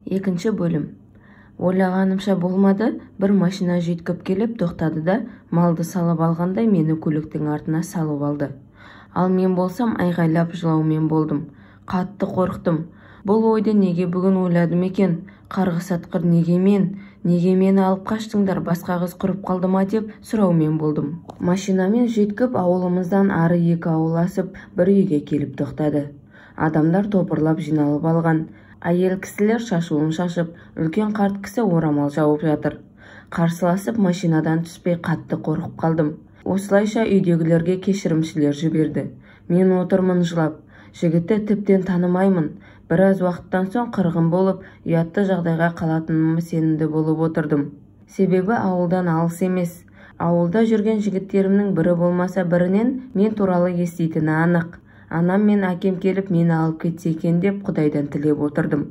Екінші бөлім. Ойлағанымша болмады, бір машина жүйткіп келіп тоқтады да, малды салып алғандай мені көліктің артына салып алды. Ал мен болсам айғайлап жылаумен болдым. Қатты қорықтым. Бұл ойды неге бүгін ойладым екен? Қарғыс атқыр неге мені алып қаштыңдар, басқа қыз құрып қалды ма деп сұраумен болдым. Машинамен жүйткіп ауылымыздан ары 2 ауыл асып бір үйге келіп тоқтады. Адамдар топырлап жиналып алған. Әйел кісілер шашуын шашып, үлкен қарт кісі орамал жауып жатыр. Қарсыласып машинадан түспей қатты қорқып қалдым. Осылайша үйдегілерге кешірімшілер жіберді. Мен отырмын жылап. Жігітті тіптен танымаймын. Біраз уақыттан соң қырғын болып, ұятты жағдайға қалатыныма сенімді болып отырдым. Себебі ауылдан алыс емес. Ауылда жүрген жігіттерімнің бірі болмаса бірінен мен туралы еститіні анық. Анам мен әкем келіп мені алып кетсе екен деп Құдайдан тілеп отырдым.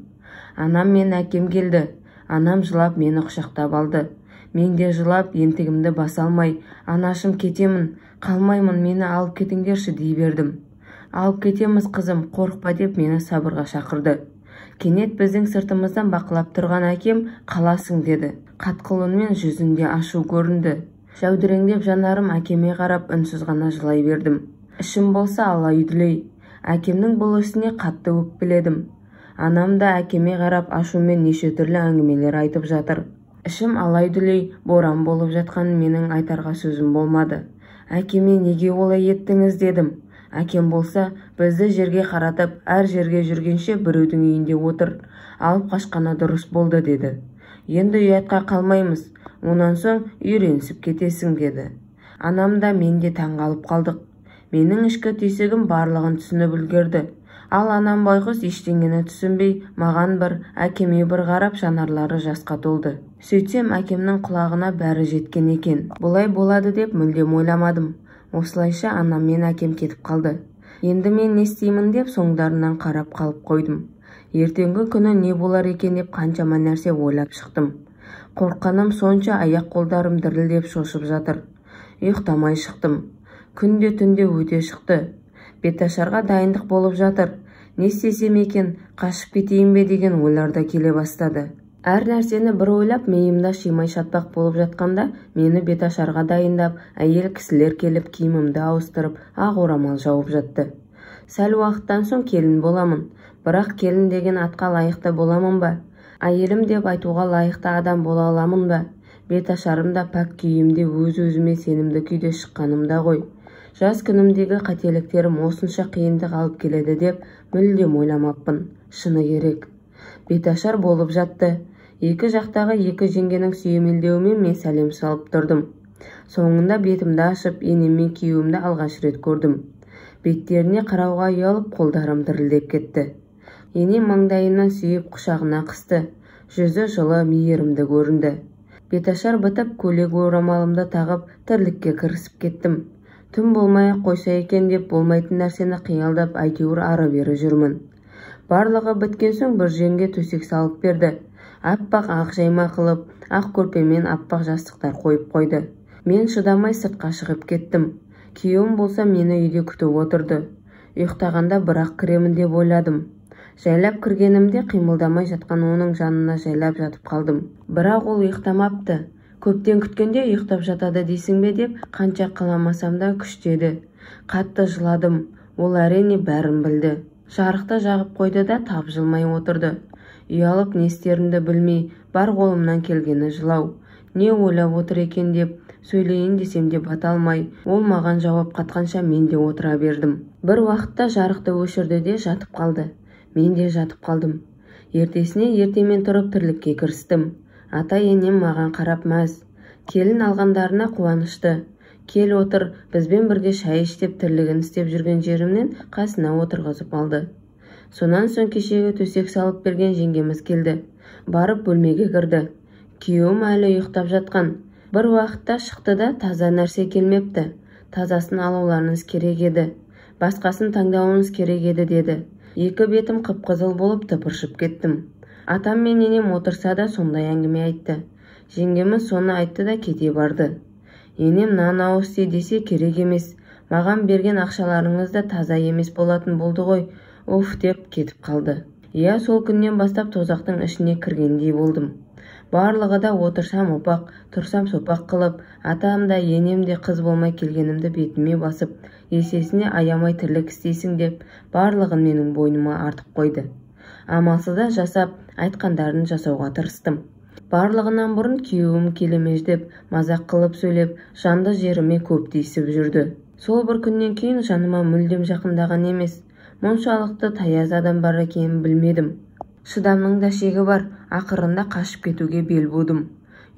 Анам мен әкем келді. Анам жылап мені құшақтап алды. Мен де жылап ентігімді баса алмай, анашым кетемін, қалмаймын, мені алып кетіңдерші дей бердім. Алып кетеміз қызым, қорықпа деп мені сабырға шақырды. Кенет біздің сыртымыздан бақылап тұрған әкем қаласың деді. Қатқыл үнмен жүзінде ашу көрінді. Жәудіреңдеп жанарым әкеме қарап үнсіз ғана жылай бердім. Ішім болса алай-дүлей. Әкемнің бұл ісіне қатты өкпеледім. Анам да әкеме қарап ашумен неше түрлі әңгімелер айтып жатыр. Ішім алай-дүлей, боран болып жатқан менің айтарға сөзім болмады. Әкеме неге олай еттіңіз дедім. Әкем болса, бізді жерге қаратып, әр жерге жүргенше біреудің үйінде отыр. Алып қашқаны дұрыс болды деді. Енді ұятқа қалмаймыз, онан соң үйренісіп кетесің деді. Анам да мен де таңғалып қалдық. Менің ішкі түйсігім барлығын түсініп үлгерді. Ал анам байғұс ештеңені түсінбей, маған бір, әкеме бір қарап жанарлары жасқа толды. Сөйтсем әкемнің құлағына бәрі жеткен екен. Бұлай болады деп мүлдем ойламадым. Осылайша анам мен әкем кетіп қалды. Енді мен не істеймін деп соңдарынан қарап қалып қойдым. Ертеңгі күні не болар екен деп қаншама нәрсе ойлап шықтым. Қорққаным сонша аяқ қолдарым дірілдеп шошып жатыр. Ұйықтамай шықтым. Күнде түнде өте шықты. Беташарға дайындық болып жатыр. Не істесем екен, қашып кетейін бе деген ойлар да келе бастады. Әр нәрсені бір ойлап, миымда шимай шатпақ болып жатқанда, мені беташарға дайындап, әйел кісілер келіп киімімді ауыстырып, ақ орамал жауып жатты. Сәл уақыттан соң келін боламын. Бірақ келін деген атқа лайықты боламын ба? Әйелім деп айтуға лайықты адам бола аламын ба? Беташарым да пәк күйімде өз-өзіме сенімді күйде шыққанымда ғой. Жас күнімдегі қателіктерім осынша қиындық алып келеді деп мүлдем ойламаппын. Шыны керек. Беташар болып жатты. Екі жақтағы екі жеңгенің сүйемелдеуімен мен сәлем салып тұрдым. Соңында бетімді ашып, енеммен күйеуімді алғаш рет көрдім. Беттеріне қарауға ұялып, қолдарым дірілдеп кетті. Енем маңдайымнан сүйіп құшағына қысты. Жүзі жылы, мейірімді көрінді. Беташар бітіп, көйлек орамалымды тағып, тірлікке кірісіп кеттім. Түн болмай қойса екен деп болмайтын нәрсені қиялдап әйтеуір ары-бері жүрмін. Барлығы біткен соң бір жеңге төсек салып берді. Аппақ ақ жайма қылып, ақ көрпемен аппақ жастықтар қойып қойды. Мен шыдамай сыртқа шығып кеттім. Күйеуім болса мені үйде күтіп отырды. Ұйықтағанда бірақ кіремін деп ойладым. Жайлап кіргенімде қимылдамай жатқан оның жанына жайлап жатып қалдым. Бірақ ол ұйықтамапты. Көптен күткенде ұйықтап жатады дейсің бе деп қанша қаламасам да күштеді. Қатты жыладым. Ол әрине бәрін білді. Жарықты жағып қойды да тапжылмай отырды. Ұялып не істерімді білмей, бар қолымнан келгені жылау. Не ойлап отыр екен деп сөйлейін десем де бата алмай, ол маған жауап қатқанша мен де отыра бердім. Бір уақытта жарықты өшірді де жатып қалды. Мен де жатып қалдым. Ертесіне ертемен тұрып тірлікке кірістім. Ата-енем маған қарап мәз. Келін алғандарына қуанышты. Кел отыр, бізбен бірге шай іш деп тірлігін істеп жүрген жерімнен қасына отырғызып алды. Сонан соң кешегі төсек салып берген жеңгеміз келді. Барып бөлмеге кірді. Күйеуім әлі ұйықтап жатқан. Бір уақытта шықты да таза нәрсе келмепті. Тазасын алуларыңыз керек еді. Басқасын таңдауыңыз керек еді деді. Екі бетім қып-қызыл болып тыпыршып кеттім. Атам мен енем отырса да сондай әңгіме айтты. Жеңгеміз соны айтты да кете барды. Енем нан ауыз десе керек емес. Маған берген ақшаларыңыз да таза емес болатын болды ғой. Оф деп кетіп қалды. Иә, сол күннен бастап тозақтың ішіне кіргендей болдым. Барлығы да отырсам опақ, тұрсам сопақ қылып, атам да енем де қыз болмай келгенімді бетіме басып, есесіне аямай тірлік істейсің деп, барлығын менің бойныма артып қойды. Амалсызда жасап, айтқандарын жасауға тырыстым. Барлығынан бұрын күйеуім келемеждеп, мазақ қылып сөйлеп, жанды жеріме көп тиісіп жүрді. Сол бір күннен кейін жаныма мүлдем жақындаған емес, мұншалықты таяз адам бар екенін білмедім. Шыдамның да шегі бар, ақырында қашып кетуге бел будым.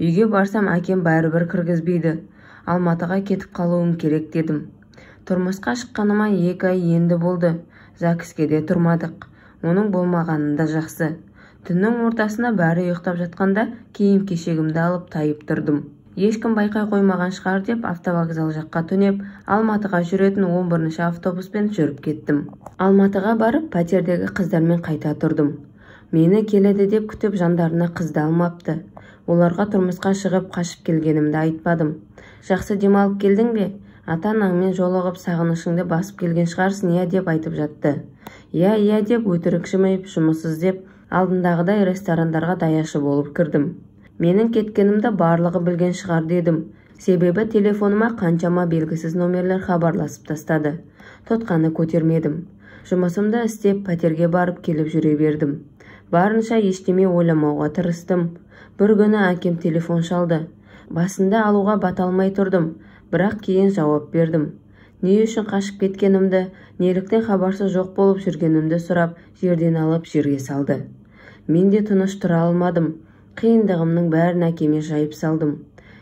Үйге барсам әкем бәрібір кіргізбейді. Алматыға кетіп қалуым керек дедім. Тұрмысқа шыққаныма 2 ай енді болды. ЗАГСке де тұрмадық. Оның болмағанында жақсы. Түннің ортасына бәрі ұйықтап жатқанда киім-кешегімді алып тайып тұрдым. Ешкім байқай қоймаған шығар деп автовокзал жаққа түнеп, Алматыға жүретін 11-ші автобуспен жүріп кеттім. Алматыға барып, пәтердегі қыздармен қайта тұрдым. Мені келеді деп күтіп жандарына қызды алмапты. Оларға тұрмысқа шығып қашып келгенімді айтпадым. Жақсы демалып келдің бе? Ата-анаңмен жолығып сағынышыңды басып келген шығарсың иә деп айтып жатты. Иә деп өтірік жымиып жұмыс іздеп, алдындағыдай ресторандарға даяшы болып кірдім. Менің кеткенімді барлығы білген шығар дедім. Себебі телефоныма қаншама белгісіз номерлер хабарласып тастады. Тұтқаны көтермедім. Жұмысымды істеп, пәтерге барып келіп жүре бердім. Барынша ештеме ойламауға тырыстым. Бір күні әкем телефон шалды. Басында алуға бата алмай тұрдым, бірақ кейін жауап бердім. Не үшін қашып кеткенімді, неліктен хабарсыз жоқ болып жүргенімді сұрап, жерден алып жерге салды. Мен де тыныш тұра алмадым. Қиындығымның бәрін әкеме жайып салдым.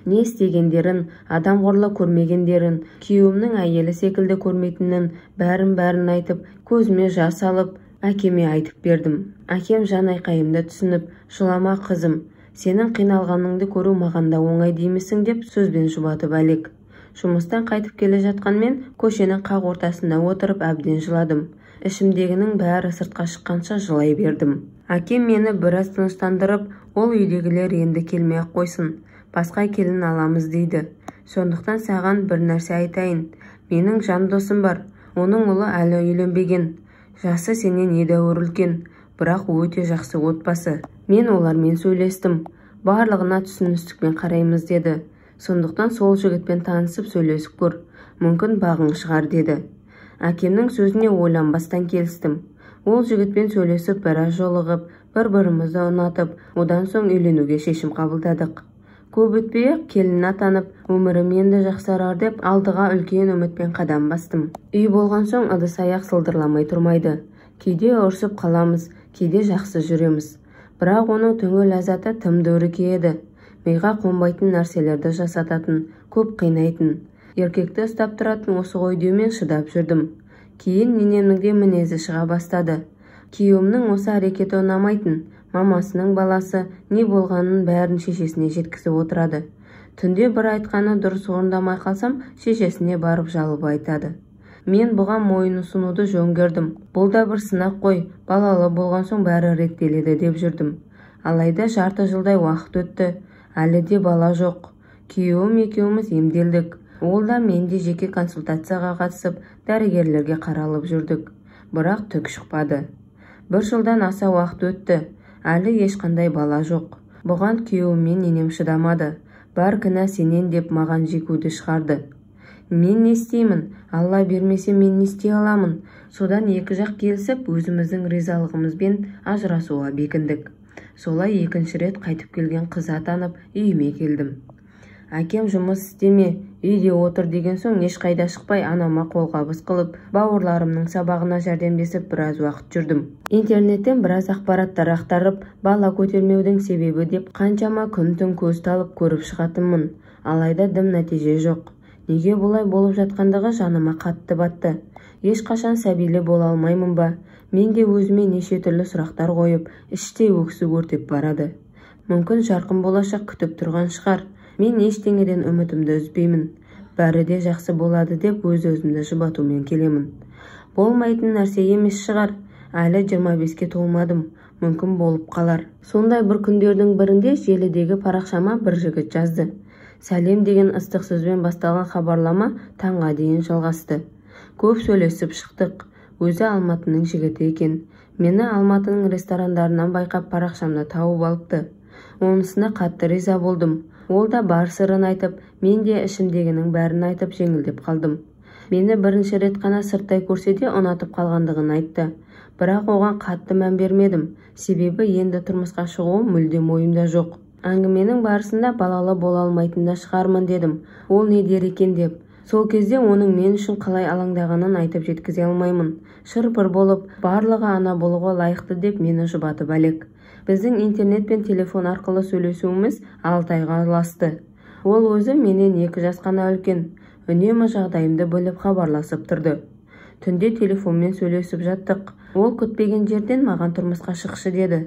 Не істегендерін, адамғорлық көрмегендерін, күйеуімнің әйелі секілді көрмейтінін бәрін айтып, көзіме жас алып, әкеме айтып бердім. Әкем жан айқайымды түсініп, жылама қызым, сенің қиналғаныңды көру мағанда оңай деймісің деп сөзбен жұбатып әлек. Жұмыстан қайтып келе жатқан мен көшенің қақ ортасында отырып әбден жыладым. Ішімдегінің бәрі сыртқа шыққанша жылай бердім. Әкем мені біраз тыныштандырып, ол үйдегілер енді келмей-ақ қойсын, басқа келін аламыз дейді. Сондықтан саған бір нәрсе айтайын. Менің жан досым бар, оның ұлы әлі үйленбеген. Жасы сенен едәуір үлкен, бірақ өте жақсы отбасы. Мен олармен сөйлестім. Барлығына түсіністікпен қараймыз деді. Сондықтан сол жігітпен танысып сөйлесіп көр. Мүмкін бағың шығар деді. Әкемнің сөзіне ойланбастан келістім. Ол жігітпен сөйлесіп біраз жолығып, бір-бірімізді ұнатып, одан соң үйленуге шешім қабылдадық. Көп өтпей келін атанып, өмірім енді жақсарар деп алдыға үлкен үмітпен қадам бастым. Үй болған соң ыдыс-аяқ сылдырламай тұрмайды. Кейде ұрсып қаламыз, кейде жақсы жүреміз. Бірақ оның түңгі ләззаты тым дөрекі еді. Миға қонбайтын нәрселерді жасататын, көп қинайтын. Еркекті ұстап тұратын осы ғой деумен шыдап жүрдім. Кейін ненемнің де мінезі шыға бастады. Күйеуімнің осы әрекеті ұнамайтын. Мамасының баласы не болғанын бәрін шешесіне жеткізіп отырады. Түнде бір айтқаны дұрыс орындамай қалсам, шешесіне барып жалып айтады. Мен бұған мойын ұсынуды жөн көрдім. Бұл да бір сынақ қой, балалы болған соң бәрі реттеледі деп жүрдім. Алайда жарты жылдай уақыт өтті. Әлі де бала жоқ. Күйеуім екеуміз емделдік. Ол да мен де жеке консультацияға қатысып, дәрігерлерге қаралып жүрдік. Бірақ түк шықпады. Бір жылдан аса уақыт өтті. Әлі ешқандай бала жоқ. Бұған күйеуім мен ненем шыдамады. Бар кінә сенен деп маған жекуді шығарды. Мен не істеймін? Алла бермесе мен не істей аламын? Содан екі жақ келісіп, өзіміздің ризалығымызбен ажырасуға бекіндік. Солай екінші рет қайтып келген қыз атанып, үйіме келдім. Әкем жұмыс істеме, үйде отыр деген соң ешқайда шықпай анама қолғабыс қылып, бауырларымның сабағына жәрдемдесіп біраз уақыт жүрдім. Интернеттен біраз ақпараттар ақтарып, бала көтермеудің себебі деп қаншама күн-түн көз талып көріп шығатынмын. Алайда дым нәтиже жоқ. Неге бұлай болып жатқандығы жаныма қатты батты. Ешқашан сәбилі бола алмаймын ба? Мен де өзіме неше түрлі сұрақтар қойып, іштей өксік өртеп барады. Мүмкін жарқын болашақ күтіп тұрған шығар. Мен ештеңеден үмітімді үзбеймін. Бәрі де жақсы болады деп өз-өзімді жұбатумен келемін. Болмайтын нәрсе емес шығар. Әлі 25-ке толмадым. Мүмкін болып қалар. Сондай бір күндердің бірінде желідегі парақшама бір жігіт жазды. Сәлем деген ыстық сөзбен басталған хабарлама таңға дейін жалғасты. Көп сөйлесіп шықтық. Өзі Алматының жігіті екен. Мені Алматының ресторандарынан байқап парақшамда тауып алыпты. Онысына қатты риза болдым. Ол да бар сырын айтып, мен де ішімдегінің бәрін айтып жеңілдеп қалдым. Мені бірінші рет қана сырттай көрсе де ұнатып қалғандығын айтты. Бірақ оған қатты мән бермедім. Себебі енді тұрмысқа шығуы мүлдем ойымда жоқ. Әңгіменің барысында балалы бола алмайтында шығармын дедім. Ол не дер екен деп. Сол кезде оның мен үшін қалай алаңдағанын айтып жеткізе алмаймын. Шыр-пыр болып, барлығы ана болуға лайықты деп мені жұбатып әлек. Біздің интернет пен телефон арқылы сөйлесуіміз 6 айға ұласты. Ол өзі менен 2 жас қана үлкен. Үнемі жағдайымды бөліп хабарласып тұрды. Түнде телефонмен сөйлесіп жаттық. Ол күтпеген жерден маған тұрмысқа шықшы деді.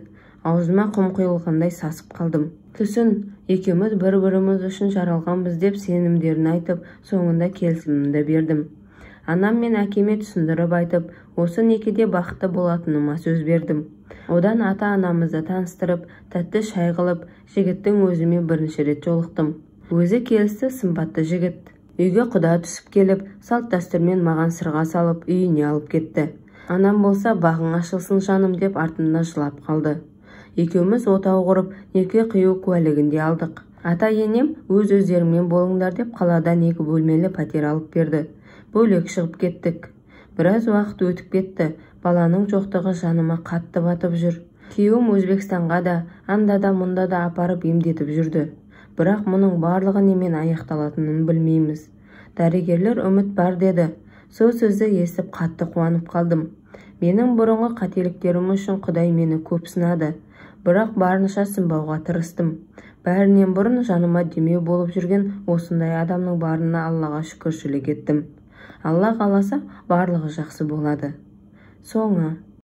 Аузыма құм құйылғандай сасып қалдым. Түсін, екеуміз бір-біріміз үшін жаралғанбыз деп сенімдерін айтып, соңында келісімімді бердім. Анам мен әкеме түсіндіріп айтып, осы некеде бақытты болатыныма сөз бердім. Одан ата-анамызды таныстырып, тәтті шай қылып, жігіттің өзіме бірінші рет жолықтым. Өзі келісті, сымбатты жігіт. Үйге құда түсіп келіп, салт-дәстүрмен маған сырға салып, үйіне алып кетті. Анам болса, бағың ашылсын жаным деп артында жылап қалды. Екеуміз отау құрып, неке қию куәлігінде алдық. Ата-енем өз-өздеріңмен болыңдар деп қаладан 2 бөлмелі пәтер алып берді. Бөлек шығып кеттік. Біраз уақыт өтіп кетті. Баланың жоқтығы жаныма қатты батып жүр. Күйеуім Өзбекстанға да, анда да мұнда да апарып емдетіп жүрді. Бірақ мұның барлығы немен аяқталатынын білмейміз. Дәрігерлер үміт бар деді. Сол сөзді естіп қатты қуанып қалдым. Менің бұрынғы қателіктерім үшін Құдай мені көп сынады. Бірақ барынша сынбауға тырыстым. Бәрінен бұрын жаныма демеу болып жүрген осындай адамның барына Аллаға шүкіршілік еттім. Алла қаласа барлығы жақсы болады. Соңы.